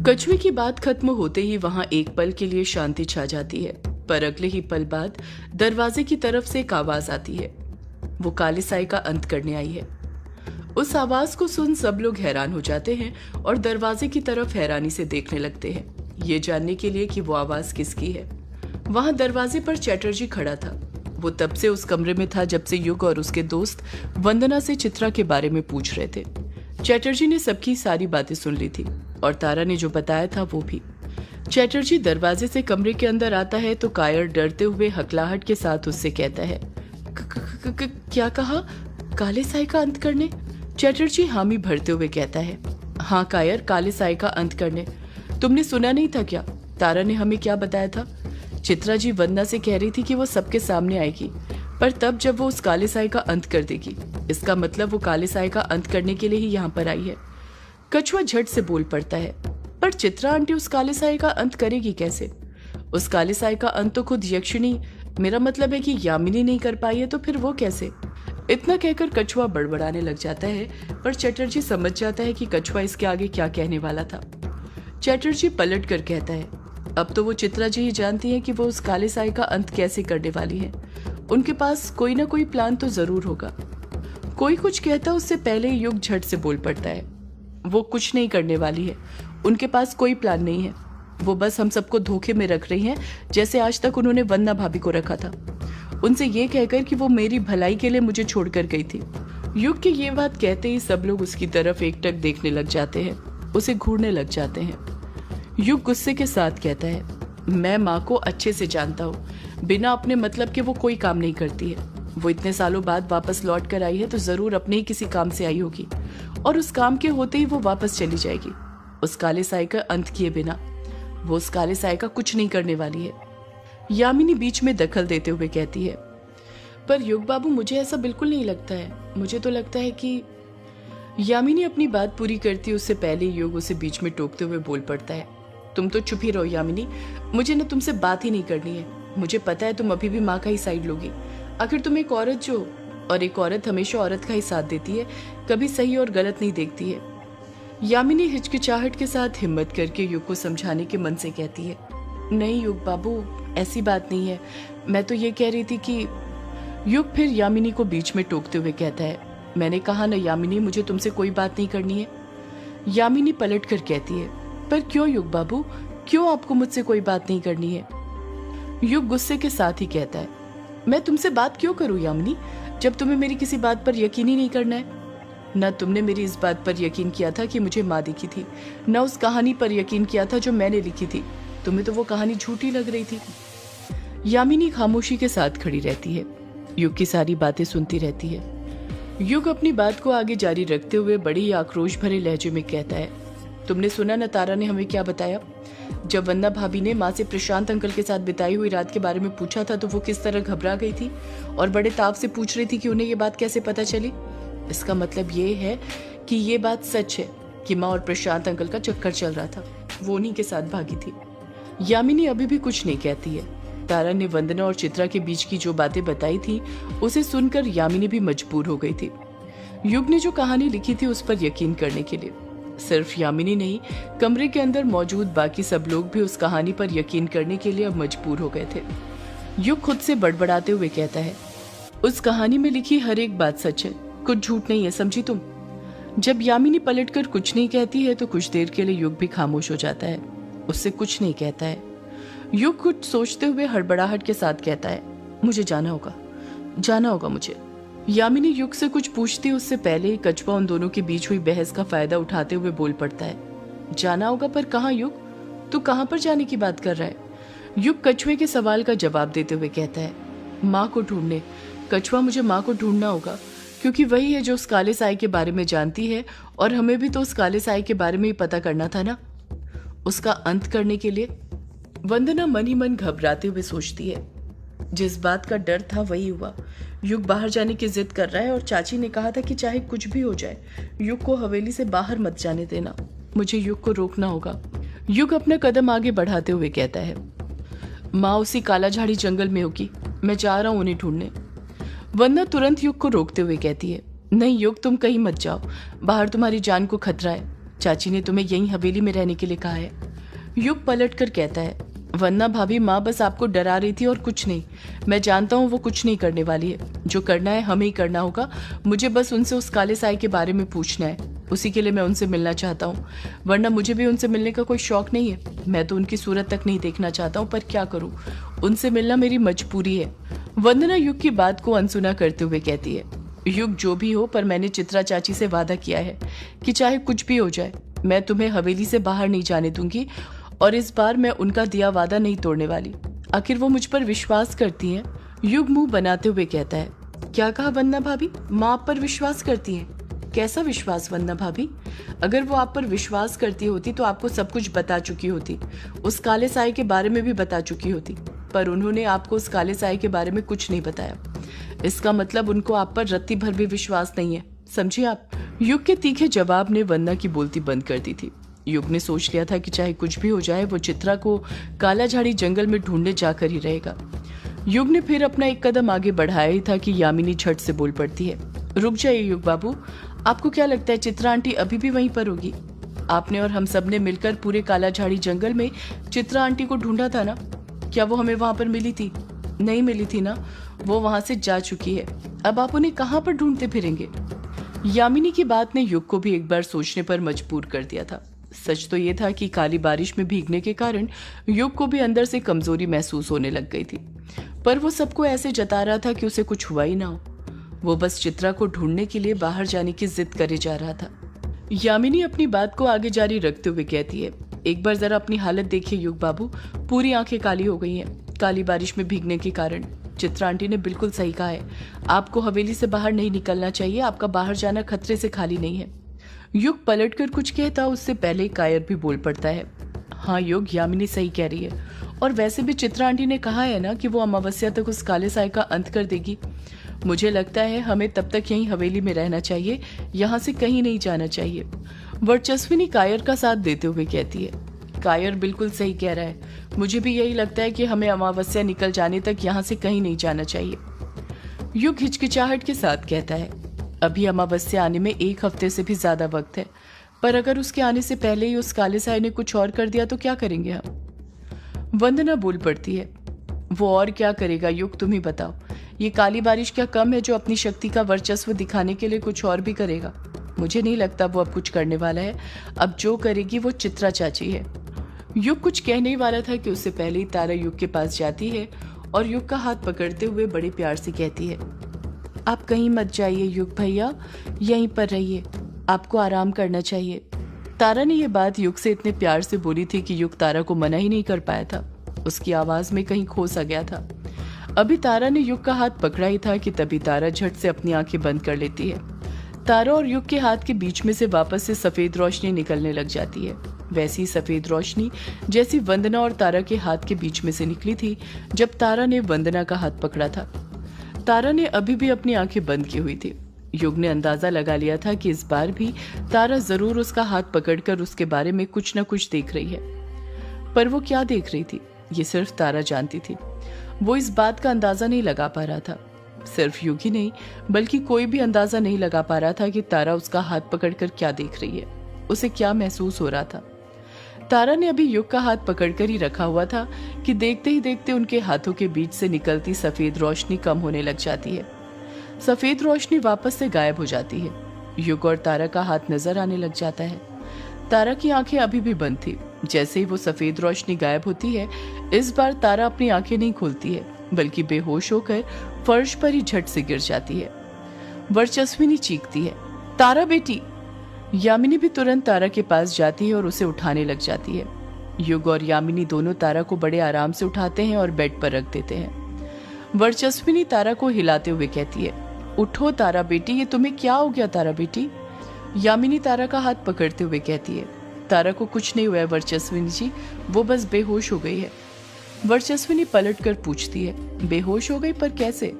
कछुए की बात खत्म होते ही वहां एक पल के लिए शांति छा जाती है, पर अगले ही पल बाद दरवाजे की तरफ से एक आवाज आती है। वो काले साए का अंत करने आई है। उस आवाज को सुन सब लोग हैरान हो जाते हैं और दरवाजे की तरफ हैरानी से देखने लगते हैं, ये जानने के लिए कि वो आवाज किसकी है। वहां दरवाजे पर चैटर्जी खड़ा था। वो तब से उस कमरे में था जब से युग और उसके दोस्त वंदना से चित्रा के बारे में पूछ रहे थे। चैटर्जी ने सबकी सारी बातें सुन ली थी और तारा ने जो बताया था वो भी। चैटर्जी दरवाजे से कमरे के अंदर आता है तो कायर डरते हुए हकलाहट के साथ उससे कहता है, क्या कहा? काले साए का अंत करने? चैटर्जी हामी भरते हुए कहता है, हाँ कायर, काले साए का अंत करने। तुमने सुना नहीं था क्या? तारा ने हमें क्या बताया था? चित्रा जी वंदना से कह रही थी कि वो सबके सामने आएगी, पर तब जब वो उस काले साए का अंत कर देगी। इसका मतलब वो काले साए का अंत करने के लिए ही यहाँ पर आई है। कछुआ झट से बोल पड़ता है, पर चित्रा आंटी उस काले साए का अंत करेगी कैसे? उस काले साए का अंत तो खुद यक्षिणी, मेरा मतलब है कि यामिनी नहीं कर पाई है, तो फिर वो कैसे? इतना कहकर कछुआ बड़बड़ाने लग जाता है, पर चैटर्जी समझ जाता है कि कछुआ इसके आगे क्या कहने वाला था। चैटर्जी पलट कर कहता है, अब तो वो चित्रा जी ही जानती है कि वो उस काले साए का अंत कैसे करने वाली है। उनके पास कोई ना कोई प्लान तो जरूर होगा। कोई कुछ कहता उससे पहले ही युग झट से बोल पड़ता है, वो कुछ नहीं करने वाली है, उनके पास कोई प्लान नहीं है। वो बस हम सबको धोखे में रख रही हैं, जैसे आज तक उन्होंने वंदना भाभी को रखा था, उनसे ये कहकर कि वो मेरी भलाई के लिए मुझे छोड़कर गई थी। युग की ये बात कहते ही सब लोग उसकी तरफ एकटक देखने लग जाते हैं, उसे घूरने लग जाते हैं। युग गुस्से के साथ कहता है, मैं माँ को अच्छे से जानता हूँ, बिना अपने मतलब के वो कोई काम नहीं करती है। वो इतने सालों बाद वापस लौट कर आई है तो जरूर अपने ही किसी काम से आई होगी, और उस काम के होते ही वो वापस चली जाएगी, उस काले साए का अंत किए बिना। वो उस काले साए का कुछ नहीं करने वाली है। यामिनी बीच में दखल देते हुए कहती है, पर युग बाबू, मुझे ऐसा बिल्कुल नहीं लगता है। मुझे तो लगता है कि यामिनी अपनी बात पूरी करती है उससे पहले युग उसे बीच में टोकते हुए बोल पड़ता है, तुम तो चुप ही रहो यामिनी, मुझे ना तुमसे बात ही नहीं करनी है। मुझे पता है तुम अभी भी माँ का ही साइड लोगी। आखिर तुम एक औरत जो, और एक औरत हमेशा औरत का ही साथ देती है, कभी सही और गलत नहीं देखती है। यामिनी हिचकिचाहट के साथ हिम्मत करके युग को समझाने के मन से कहती है, नहीं युग बाबू, ऐसी बात नहीं है, मैं तो ये कह रही थी कि। युग फिर यामिनी को बीच में टोकते हुए कहता है, मैंने कहा ना यामिनी, मुझे तुमसे कोई बात नहीं करनी है। यामिनी पलट कर कहती है, पर क्यों युग बाबू, क्यों आपको मुझसे कोई बात नहीं करनी है? युग गुस्से के साथ ही कहता है, मैं तुमसे बात क्यों करूं यामिनी, जब तुम्हें मेरी किसी बात पर यकीन ही नहीं करना है। न तुमने मेरी इस बात पर यकीन किया था कि मुझे माँ दिखी थी, न उस कहानी पर यकीन किया था जो मैंने लिखी थी। तुम्हें तो वो कहानी झूठी लग रही थी। यामिनी खामोशी के साथ खड़ी रहती है, युग की सारी बातें सुनती रहती है। युग अपनी बात को आगे जारी रखते हुए बड़ी ही आक्रोश भरे लहजे में कहता है, तुमने सुना न तारा ने हमें क्या बताया? जब वंदना भाभी ने माँ से प्रशांत अंकल के साथ बिताई हुई रात के बारे में पूछा था तो वो किस तरह घबरा गई थी और बड़े ताव से पूछ रही थी कि उन्हें ये बात कैसे पता चली। इसका मतलब ये है कि ये बात सच है कि माँ और प्रशांत अंकल का चक्कर चल रहा था, वो उन्हीं के साथ भागी थी। यामिनी अभी भी कुछ नहीं कहती है। तारा ने वंदना और चित्रा के बीच की जो बातें बताई थी उसे सुनकर यामिनी भी मजबूर हो गई थी। युग ने जो कहानी लिखी थी उस पर यकीन करने के लिए। सिर्फ यामिनी नहीं, कमरे के अंदर मौजूद बाकी सब लोग भी उस कहानी पर यकीन करने के लिए अब मजबूर हो गए थे। युग खुद से बड़बड़ाते हुए कहता है, उस कहानी में लिखी हर एक बात सच है, कुछ झूठ नहीं है, समझी तुम? जब यामिनी पलटकर कुछ नहीं कहती है तो कुछ देर के लिए युग भी खामोश हो जाता है, उससे कुछ नहीं कहता है। युग कुछ सोचते हुए हड़बड़ाहट के साथ कहता है, मुझे जाना होगा मुझे। यामिनी युग से कुछ पूछती उससे पहले ही कछुआ उन दोनों के बीच हुई बहस का फायदा उठाते हुए बोल पड़ता है, जाना होगा पर कहाँ युग? तू कहाँ पर जाने की बात कर रहा है? युग कछुए के सवाल का जवाब देते हुए कहता है, माँ को ढूंढने। कछुआ, मुझे माँ को ढूंढना होगा, क्योंकि वही है जो उस काले साए के बारे में जानती है, और हमें भी तो उस काले साए के बारे में ही पता करना था ना, उसका अंत करने के लिए। वंदना मन ही मन घबराते हुए सोचती है, जिस बात का डर था वही हुआ। युग बाहर जाने की जिद कर रहा है और चाची ने कहा था कि चाहे कुछ भी हो जाए युग को हवेली से बाहर मत जाने देना, मुझे युग को रोकना होगा। युग अपना कदम आगे बढ़ाते हुए कहता है, माँ उसी काला झाड़ी जंगल में होगी, मैं जा रहा हूँ उन्हें ढूंढने। वंदना तुरंत युग को रोकते हुए कहती है, नहीं युग, तुम कहीं मत जाओ, बाहर तुम्हारी जान को खतरा है। चाची ने तुम्हें यहीं हवेली में रहने के लिए कहा है। युग पलट कर कहता है, वंदना भाभी, माँ बस आपको डरा रही थी और कुछ नहीं। मैं जानता हूँ वो कुछ नहीं करने वाली है। जो करना है हमें ही करना होगा। मुझे बस उनसे उस काले साए के बारे में पूछना है, उसी के लिए मैं उनसे मिलना चाहता हूँ। वरना मुझे भी उनसे मिलने का कोई शौक नहीं है। मैं तो उनकी सूरत तक नहीं देखना चाहता हूँ, पर क्या करूँ, उनसे मिलना मेरी मजबूरी है। वंदना युग की बात को अनसुना करते हुए कहती है, युग जो भी हो, पर मैंने चित्रा चाची से वादा किया है कि चाहे कुछ भी हो जाए मैं तुम्हें हवेली से बाहर नहीं जाने दूंगी, और इस बार मैं उनका दिया वादा नहीं तोड़ने वाली। आखिर वो मुझ पर विश्वास करती हैं। युग मुंह बनाते हुए कहता है, क्या कहा वंदना भाभी? माँ आप पर विश्वास करती हैं? कैसा विश्वास वंदना भाभी? अगर वो आप पर विश्वास करती होती तो आपको सब कुछ बता चुकी होती, उस काले साए के बारे में भी बता चुकी होती, पर उन्होंने आपको उस काले साए के बारे में कुछ नहीं बताया। इसका मतलब उनको आप पर रत्ती भर भी विश्वास नहीं है, समझे आप? युग के तीखे जवाब ने वंदना की बोलती बंद कर दी थी। युग ने सोच लिया था कि चाहे कुछ भी हो जाए वो चित्रा को काला झाड़ी जंगल में ढूंढने जाकर ही रहेगा। युग ने फिर अपना एक कदम आगे बढ़ाया ही था कि यामिनी झट से बोल पड़ती है, रुक जाइए युग बाबू, आपको क्या लगता है चित्रा आंटी अभी भी वहीं पर होगी? आपने और हम सब ने मिलकर पूरे काला झाड़ी जंगल में चित्रा आंटी को ढूंढा था ना? क्या वो हमें वहां पर मिली थी? नहीं मिली थी ना, वो वहां से जा चुकी है। अब आप उन्हें कहां पर ढूंढते फिरेंगे? यामिनी की बात ने युग को भी एक बार सोचने पर मजबूर कर दिया था। सच तो ये था कि काली बारिश में भीगने के कारण युग को भी अंदर से कमजोरी महसूस होने लग गई थी, पर वो सबको ऐसे जता रहा था कि उसे कुछ हुआ ही ना हो। वो बस चित्रा को ढूंढने के लिए बाहर जाने की जिद करे जा रहा था। यामिनी अपनी बात को आगे जारी रखते हुए कहती है, एक बार जरा अपनी हालत देखिए युग बाबू, पूरी आंखें काली हो गई हैं काली बारिश में भीगने के कारण। चित्रा आंटी ने बिल्कुल सही कहा है, आपको हवेली से बाहर नहीं निकलना चाहिए, आपका बाहर जाना खतरे से खाली नहीं है। युग पलटकर कुछ कहता उससे पहले कायर भी बोल पड़ता है, हाँ युग, यामिनी सही कह रही है, और वैसे भी चित्रा आंटी ने कहा है ना कि वो अमावस्या तक उस काले साए का अंत कर देगी। मुझे लगता है हमें तब तक यहीं हवेली में रहना चाहिए, यहाँ से कहीं नहीं जाना चाहिए। वर्चस्विनी कायर का साथ देते हुए कहती है, कायर बिल्कुल सही कह रहा है, मुझे भी यही लगता है कि हमें अमावस्या निकल जाने तक यहाँ से कहीं नहीं जाना चाहिए। युग हिचकिचाहट के साथ कहता है, अभी अमावस्या आने में 1 हफ्ते से भी ज्यादा वक्त है, पर अगर उसके आने से पहले ही उस काले साए ने कुछ और कर दिया तो क्या करेंगे हम? वंदना बोल पड़ती है, वो और क्या करेगा युग, तुम ही बताओ। ये काली बारिश क्या कम है जो अपनी शक्ति का वर्चस्व दिखाने के लिए कुछ और भी करेगा? मुझे नहीं लगता वो अब कुछ करने वाला है। अब जो करेगी वो चित्रा चाची है। युग कुछ कहने ही वाला था कि उससे पहले ही तारा युग के पास जाती है और युग का हाथ पकड़ते हुए बड़े प्यार से कहती है, आप कहीं मत जाइए युग भैया, यहीं पर रहिए, आपको आराम करना चाहिए। तारा ने यह बात युग से इतने प्यार से बोली थी कि युग तारा को मना ही नहीं कर पाया था। उसकी आवाज में कहीं खो सा गया था। अभी तारा ने युग का हाथ पकड़ा ही था कि तभी तारा झट से अपनी आंखें बंद कर लेती है। तारा और युग के हाथ के बीच में से वापस से सफेद रोशनी निकलने लग जाती है, वैसी सफेद रोशनी जैसी वंदना और तारा के हाथ के बीच में से निकली थी जब तारा ने वंदना का हाथ पकड़ा था। तारा ने अभी भी अपनी आंखें बंद की हुई थी। युग ने अंदाजा लगा लिया था कि इस बार भी तारा जरूर उसका हाथ पकड़कर उसके बारे में कुछ न कुछ देख रही है, पर वो क्या देख रही थी ये सिर्फ तारा जानती थी। वो इस बात का अंदाजा नहीं लगा पा रहा था। सिर्फ युग ही नहीं बल्कि कोई भी अंदाजा नहीं लगा पा रहा था कि तारा उसका हाथ पकड़कर क्या देख रही है, उसे क्या महसूस हो रहा था। तारा ने अभी युग का हाथ पकड़कर ही रखा हुआ था कि देखते ही देखते उनके हाथों के बीच से निकलती सफेद रोशनी कम होने लग जाती है। सफेद रोशनी वापस से गायब हो जाती है। युग और तारा का हाथ नजर आने लग जाता है। तारा की आंखें अभी भी बंद थी। जैसे ही वो सफेद रोशनी गायब होती है, इस बार तारा अपनी आंखें नहीं खोलती है बल्कि बेहोश होकर फर्श पर ही झट से गिर जाती है। वर्चस्विनी चीखती है, तारा बेटी। यामिनी भी तुरंत तारा के पास जाती है और उसे उठाने लग जाती है। युग और यामिनी दोनों तारा को बड़े आराम से उठाते हैं और बेड पर रख देते हैं। वर्चस्विनी तारा को हिलाते हुए कहती है, उठो तारा बेटी, ये तुम्हें क्या हो गया तारा बेटी? यामिनी तारा का हाथ पकड़ते हुए कहती है, तारा को कुछ नहीं हुआ है वर्चस्विनी जी, वो बस बेहोश हो गई है। वर्चस्विनी पलट कर पूछती है, बेहोश हो गई, पर कैसे?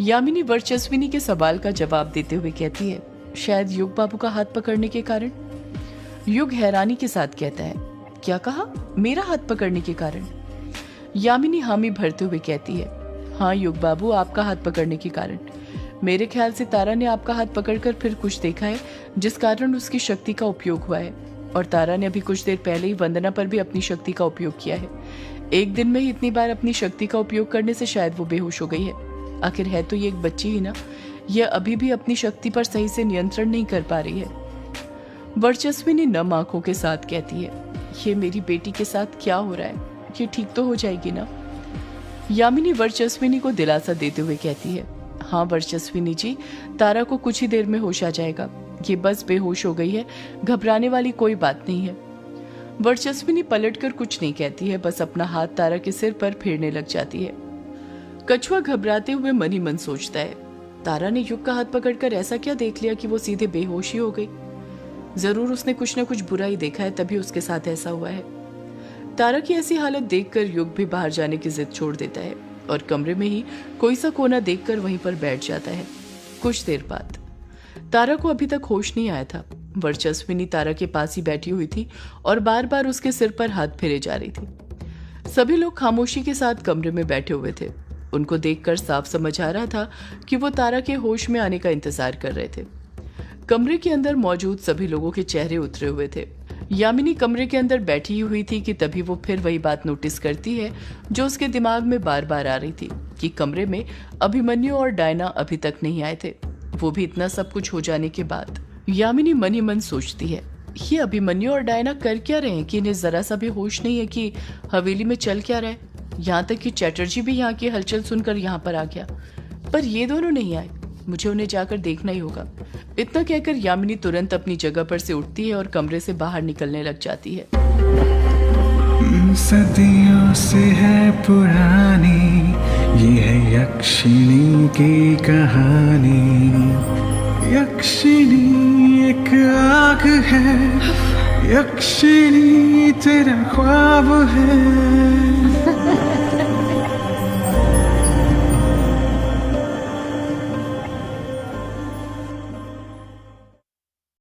यामिनी वर्चस्विनी के सवाल का जवाब देते हुए कहती है, शायद युग बाबू का हाथ पकड़ने के कारण। युग हैरानी के साथ कहता है, क्या कहा? मेरा हाथ पकड़ने के कारण? यामिनी हामी भरते हुए कहती है, हाँ युग बाबू, आपका हाथ पकड़ने के कारण। मेरे ख्याल से तारा ने आपका हाथ पकड़कर फिर कुछ देखा है जिस कारण उसकी शक्ति का उपयोग हुआ है। और तारा ने अभी कुछ देर पहले ही वंदना पर भी अपनी शक्ति का उपयोग किया है। एक दिन में ही इतनी बार अपनी शक्ति का उपयोग करने से शायद वो बेहोश हो गई है। आखिर है तो ये एक बच्ची ही ना, यह अभी भी अपनी शक्ति पर सही से नियंत्रण नहीं कर पा रही है। वर्चस्विनी नम आंखों के साथ कहती है, ये मेरी बेटी के साथ क्या हो रहा है? ये ठीक तो हो जाएगी ना? यामिनी वर्चस्विनी को दिलासा देते हुए कहती है, हाँ वर्चस्विनी जी, तारा को कुछ ही देर में होश आ जाएगा। ये बस बेहोश हो गई है, घबराने वाली कोई बात नहीं है। वर्चस्विनी पलटकर कुछ नहीं कहती है, बस अपना हाथ तारा के सिर पर फेरने लग जाती है। कछुआ घबराते हुए मन ही मन सोचता है, तारा ने युग का हाथ पकड़कर ऐसा क्या देख लिया कि वो सीधे बेहोश ही हो गई? जरूर उसने कुछ न कुछ बुरा ही देखा है, तभी उसके साथ ऐसा हुआ है। तारा की ऐसी हालत देखकर युग भी बाहर जाने की जिद छोड़ देता है और कमरे में ही कोई सा कोना देखकर वहीं पर बैठ जाता है। कुछ देर बाद तारा को अभी तक होश नहीं आया था। वर्चस्विनी तारा के पास ही बैठी हुई थी और बार बार उसके सिर पर हाथ फेरे जा रही थी। सभी लोग खामोशी के साथ कमरे में बैठे हुए थे। उनको देखकर साफ समझ आ रहा था कि वो तारा के होश में आने का इंतजार कर रहे थे। कमरे के अंदर मौजूद सभी लोगों के चेहरे उतरे हुए थे। यामिनी कमरे के अंदर बैठी हुई थी कि तभी वो फिर वही बात नोटिस करती है जो उसके दिमाग में बार बार आ रही थी कि कमरे में अभिमन्यु और डायना अभी तक नहीं आए थे, वो भी इतना सब कुछ हो जाने के बाद। यामिनी मन ही मन सोचती है, ये अभिमन्यु और डायना कर क्या रहे हैं कि इन्हें जरा सा भी होश नहीं है कि हवेली में चल क्या रहा है। यहाँ तक कि चैटर्जी भी यहाँ की हलचल सुनकर यहाँ पर आ गया, पर ये दोनों नहीं आए। मुझे उन्हें जाकर देखना ही होगा। इतना कहकर यामिनी तुरंत अपनी जगह पर से उठती है और कमरे से बाहर निकलने लग जाती है। सदियों से है पुरानी ये है यक्षिणी की कहानी। यक्षिणी एक आग है, यक्षिणी तेरा ख्वाब है।